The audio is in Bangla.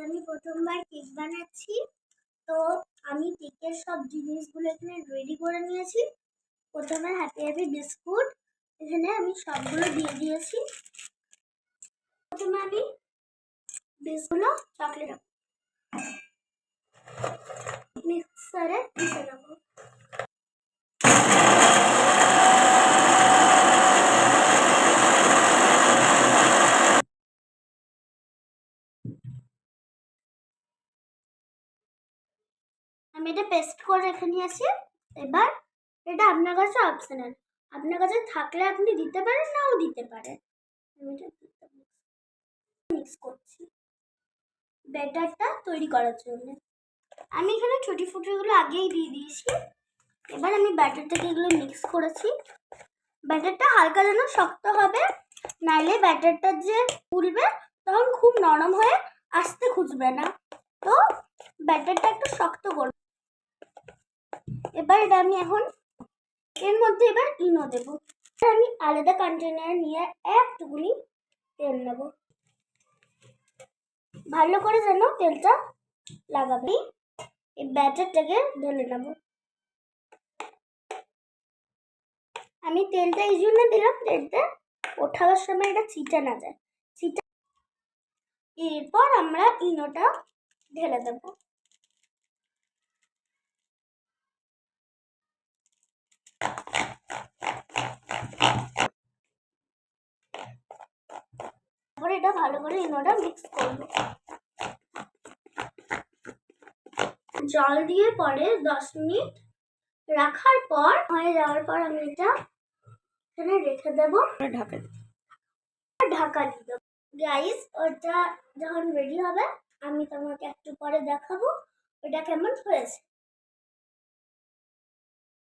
আমি প্রথমবার কেক বানাচ্ছি। তো আমি কেকের সব জিনিসগুলো এখানে রেডি করে নিয়েছি। প্রথমে হ্যাপি বিস্কুট এখানে আমি সবগুলো দিয়ে দিয়েছি। প্রথমে আমি বিস্কুটগুলো চকলেট মিক্সারে পিষে নেব। আমি এটা পেস্ট করে রেখে নিয়েছি। এবার এটা আপনার কাছে অপশনাল, আপনার কাছে থাকলে আপনি দিতে পারেন, নাও দিতে পারেন। আমি এটা মিক্স করছি ব্যাটারটা তৈরি করার জন্য। আমি এখানে ছুটি ফুটিগুলো আগেই দিয়ে দিয়েছি। এবার আমি ব্যাটারটাকে এগুলো মিক্স করেছি। ব্যাটারটা হালকা যেন শক্ত হবে, নাইলে ব্যাটারটা যে ফুলবে তখন খুব নরম হয়ে আসতে খুঁজবে না। তো ব্যাটারটা একটু শক্ত করব। এবার এটা আমি এখন এর মধ্যে এবার ইনো দেব। আমি আলাদা কন্টেনার নিয়ে একটুকুনি তেল নেব, ভালো করে যেন তেলটা লাগাবে। এই ব্যাটারটাকে ঢেলে নেব। আমি তেলটা এই জন্য দিলাম, তেলটা ওঠাবার সময় এটা ছিটে না যায়। এরপর আমরা ইনোটা ঢেলে দেব। তারপরে এটা ভালো করে ইনোটা মিক্স করব। জল দিয়ে পরে 10 মিনিট রাখার পর হয়ে যাওয়ার পর আমি এটা এখানে রেখে দেবো, ঢাকা দিয়ে দেবো। গাইস, ওটা যখন রেডি হবে আমি তোমাকে একটু পরে দেখাবো ওটা কেমন হয়েছে।